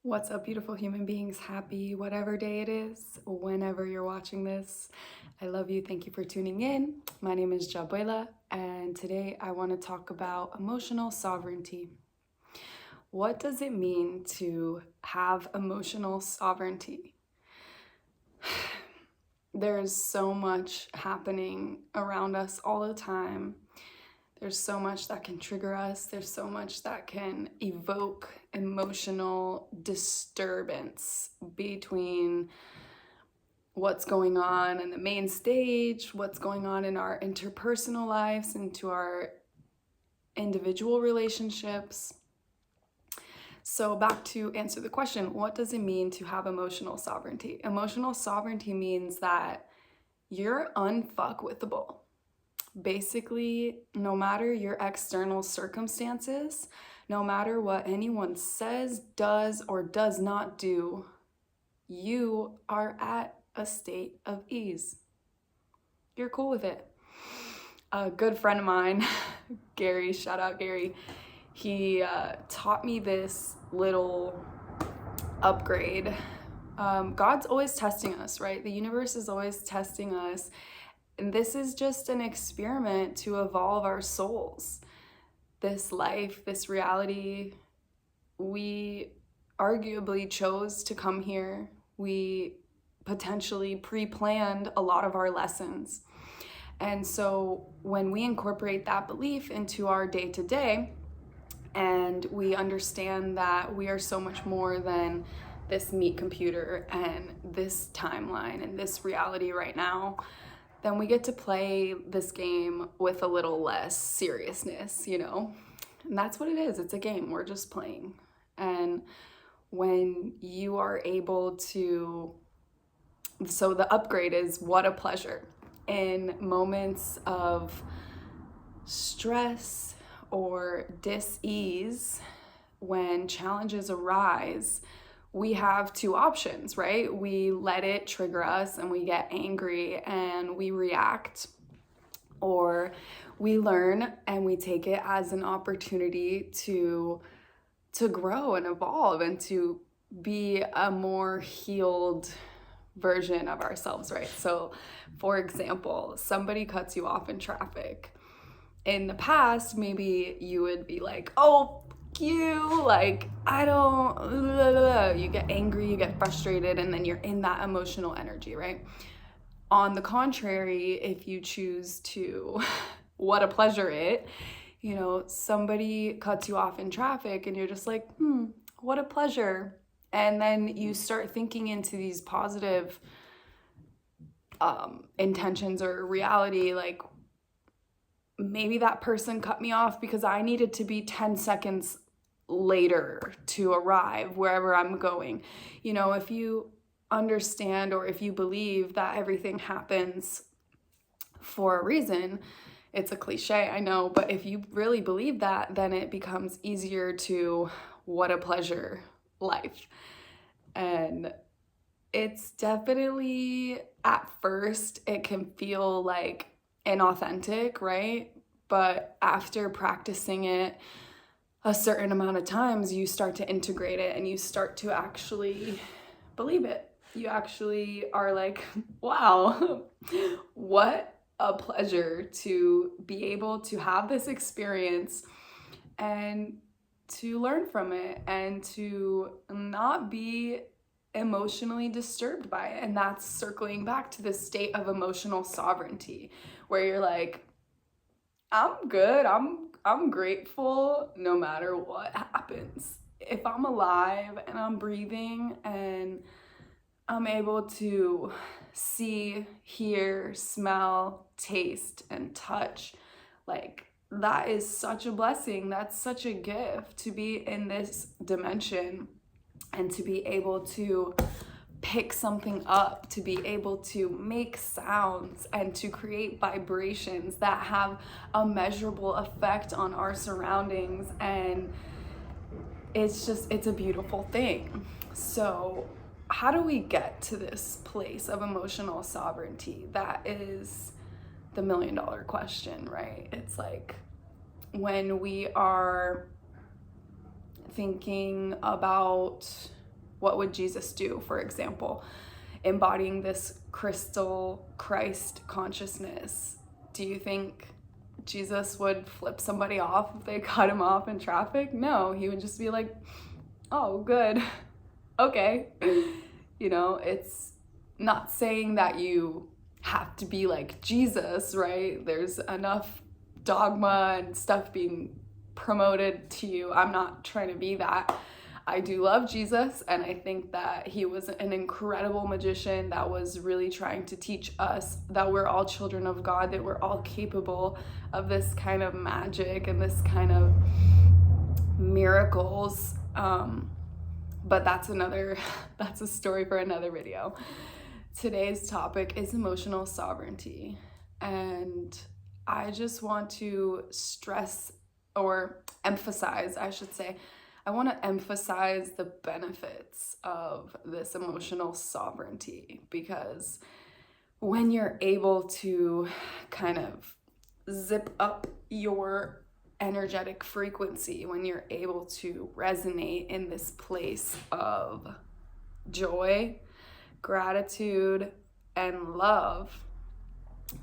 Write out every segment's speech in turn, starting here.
What's up, beautiful human beings? Happy whatever day it is, whenever you're watching this. I love you. Thank you for tuning in. My name is Jabuela, and today I want to talk about emotional sovereignty. What does it mean to have emotional sovereignty? There's so much happening around us all the time. There's so much that can trigger us. There's so much that can evoke emotional disturbance between what's going on in the main stage, what's going on in our interpersonal lives, into our individual relationships. So back to answer the question, what does it mean to have emotional sovereignty? Emotional sovereignty means that you're unfuckwithable. Basically, no matter your external circumstances, no matter what anyone says, does, or does not do, you are at a state of ease. You're cool with it. A good friend of mine, Gary, shout out Gary, he taught me this little upgrade. God's always testing us, right? The universe is always testing us. And this is just an experiment to evolve our souls. This life, this reality, we arguably chose to come here. We potentially pre-planned a lot of our lessons. And so when we incorporate that belief into our day-to-day, and we understand that we are so much more than this meat computer and this timeline and this reality right now, then we get to play this game with a little less seriousness, you know? And that's what it is. It's a game. We're just playing. And when you are able to, so the upgrade is what a pleasure. In moments of stress or dis-ease, when challenges arise, we have two options, right? We let it trigger us and we get angry and we react, or we learn and we take it as an opportunity to grow and evolve and to be a more healed version of ourselves, right? So, for example, somebody cuts you off in traffic. In the past, maybe you would be like, oh, you, like, I don't, blah, blah, blah. You get angry, you get frustrated, and then you're in that emotional energy, right? On the contrary, if you choose to, what a pleasure it, you know, somebody cuts you off in traffic and you're just like, what a pleasure. And then you start thinking into these positive intentions or reality, like, maybe that person cut me off because I needed to be 10 seconds later to arrive wherever I'm going. You know, if you understand or if you believe that everything happens for a reason, it's a cliche, I know, but if you really believe that, then it becomes easier to what a pleasure life. And it's definitely, at first, it can feel like inauthentic, right? But after practicing it a certain amount of times, you start to integrate it and you start to actually believe it. You actually are like, wow, what a pleasure to be able to have this experience and to learn from it and to not be emotionally disturbed by it. And that's circling back to this state of emotional sovereignty where you're like, I'm good, I'm grateful no matter what happens. If I'm alive and I'm breathing and I'm able to see, hear, smell, taste, and touch, like, that is such a blessing. That's such a gift to be in this dimension and to be able to pick something up, to be able to make sounds and to create vibrations that have a measurable effect on our surroundings. And it's a beautiful thing. So how do we get to this place of emotional sovereignty? That is the $1 million question, right? It's like when we are thinking about What would Jesus do, for example? Embodying this crystal Christ consciousness. Do you think Jesus would flip somebody off if they cut him off in traffic? No, he would just be like, oh, good. Okay. You know, it's not saying that you have to be like Jesus, right? There's enough dogma and stuff being promoted to you. I'm not trying to be that. I do love Jesus, and I think that he was an incredible magician that was really trying to teach us that we're all children of God, that we're all capable of this kind of magic and this kind of miracles. But that's a story for another video. Today's topic is emotional sovereignty, and I just want to stress or emphasize, I should say, I want to emphasize the benefits of this emotional sovereignty, because when you're able to kind of zip up your energetic frequency, when you're able to resonate in this place of joy, gratitude, and love,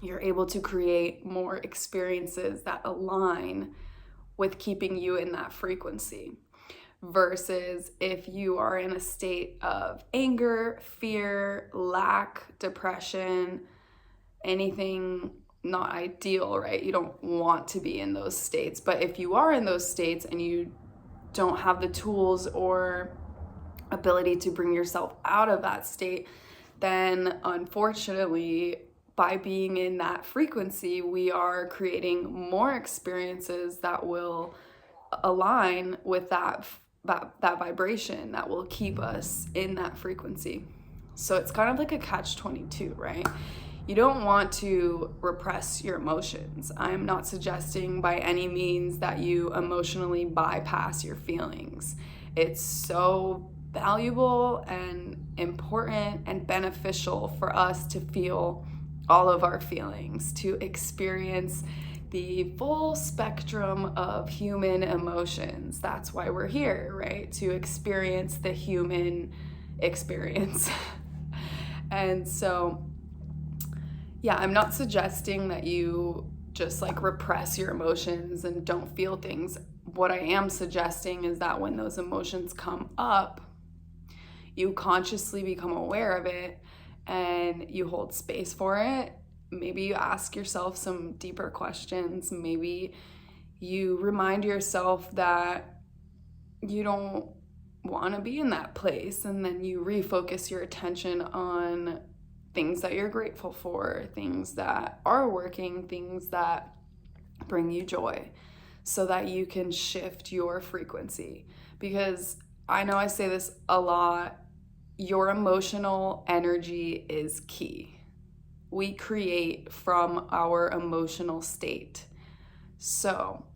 you're able to create more experiences that align with keeping you in that frequency. Versus if you are in a state of anger, fear, lack, depression, anything not ideal, right? You don't want to be in those states. But if you are in those states and you don't have the tools or ability to bring yourself out of that state, then unfortunately, by being in that frequency, we are creating more experiences that will align with that vibration, that will keep us in that frequency. So it's kind of like a catch-22, right? You don't want to repress your emotions. I'm not suggesting by any means that you emotionally bypass your feelings. It's so valuable and important and beneficial for us to feel all of our feelings, to experience the full spectrum of human emotions. That's why we're here, right? To experience the human experience. And so, yeah, I'm not suggesting that you just like repress your emotions and don't feel things. What I am suggesting is that when those emotions come up, you consciously become aware of it and you hold space for it. Maybe you ask yourself some deeper questions. Maybe you remind yourself that you don't want to be in that place, and then you refocus your attention on things that you're grateful for, things that are working, things that bring you joy, so that you can shift your frequency. Because I know I say this a lot, your emotional energy is key. We create from our emotional state. So,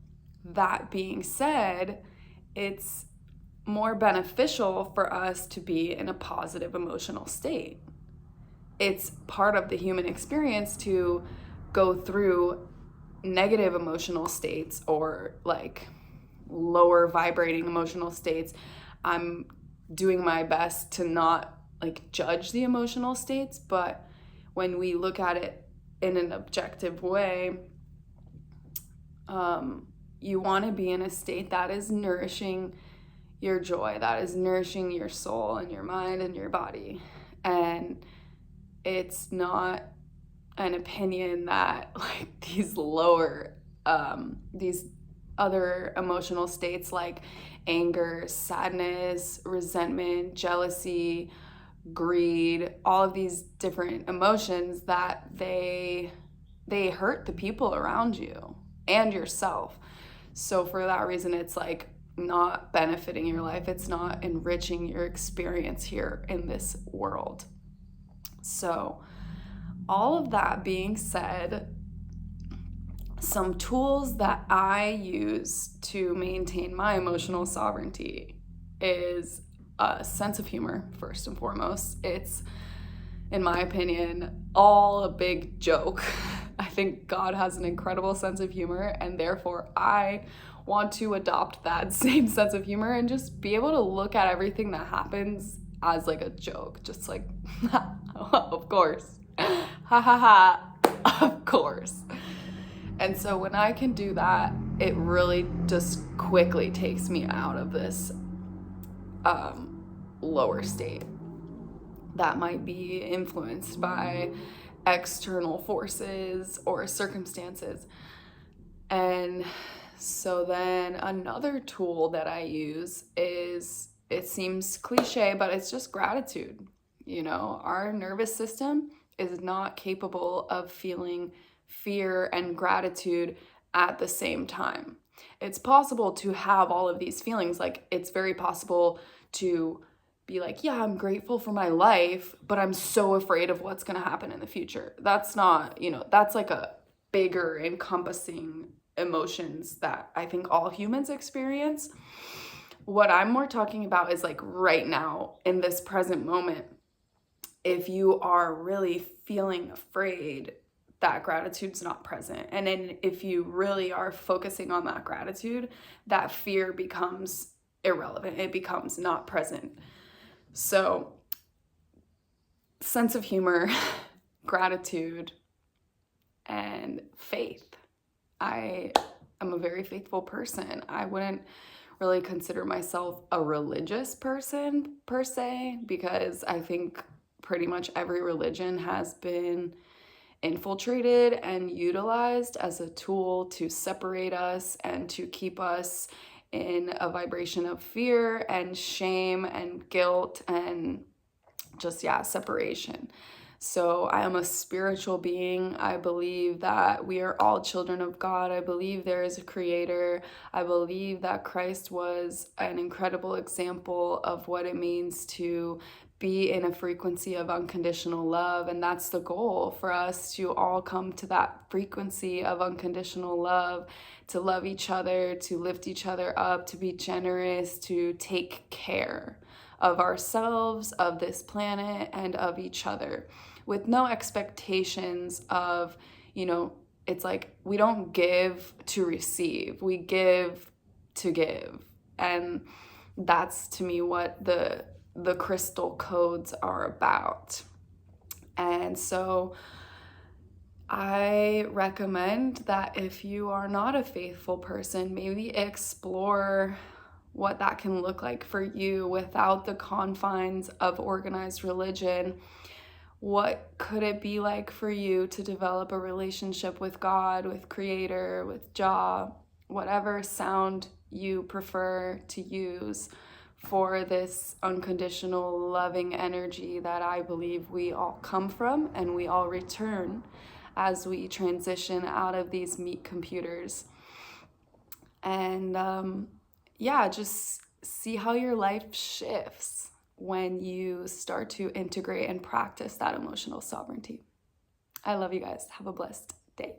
that being said, it's more beneficial for us to be in a positive emotional state. It's part of the human experience to go through negative emotional states or like lower vibrating emotional states. I'm doing my best to not like judge the emotional states, but when we look at it in an objective way, you want to be in a state that is nourishing your joy, that is nourishing your soul and your mind and your body. And it's not an opinion that like these other emotional states like anger, sadness, resentment, jealousy, greed, all of these different emotions, that they hurt the people around you and yourself. So for that reason, it's like not benefiting your life. It's not enriching your experience here in this world. So all of that being said, some tools that I use to maintain my emotional sovereignty is a sense of humor, first and foremost. It's, in my opinion, all a big joke. I think God has an incredible sense of humor, and therefore I want to adopt that same sense of humor and just be able to look at everything that happens as like a joke, just like, of course, ha ha ha, of course. And so when I can do that, it really just quickly takes me out of this lower state that might be influenced by external forces or circumstances. And so then another tool that I use is, it seems cliche, but it's just gratitude. You know, our nervous system is not capable of feeling fear and gratitude at the same time. It's possible to have all of these feelings. Like, it's very possible to be like, yeah, I'm grateful for my life, but I'm so afraid of what's going to happen in the future. That's not, you know, that's like a bigger encompassing emotions that I think all humans experience. What I'm more talking about is like right now in this present moment. If you are really feeling afraid, that gratitude's not present. And then if you really are focusing on that gratitude, that fear becomes irrelevant. It becomes not present. So, sense of humor, gratitude, and faith. I am a very faithful person. I wouldn't really consider myself a religious person per se, because I think pretty much every religion has been infiltrated and utilized as a tool to separate us and to keep us in a vibration of fear and shame and guilt and just, separation. So I am a spiritual being. I believe that we are all children of God. I believe there is a creator. I believe that Christ was an incredible example of what it means to be in a frequency of unconditional love. And that's the goal for us, to all come to that frequency of unconditional love, to love each other, to lift each other up, to be generous, to take care of ourselves, of this planet, and of each other, with no expectations of, it's like we don't give to receive, we give to give. And that's, to me, what the crystal codes are about. And so I recommend that if you are not a faithful person, maybe explore what that can look like for you without the confines of organized religion. What could it be like for you to develop a relationship with God, with Creator, with Jah, whatever sound you prefer to use for this unconditional loving energy that I believe we all come from and we all return as we transition out of these meat computers. And just see how your life shifts when you start to integrate and practice that emotional sovereignty. I love you guys. Have a blessed day.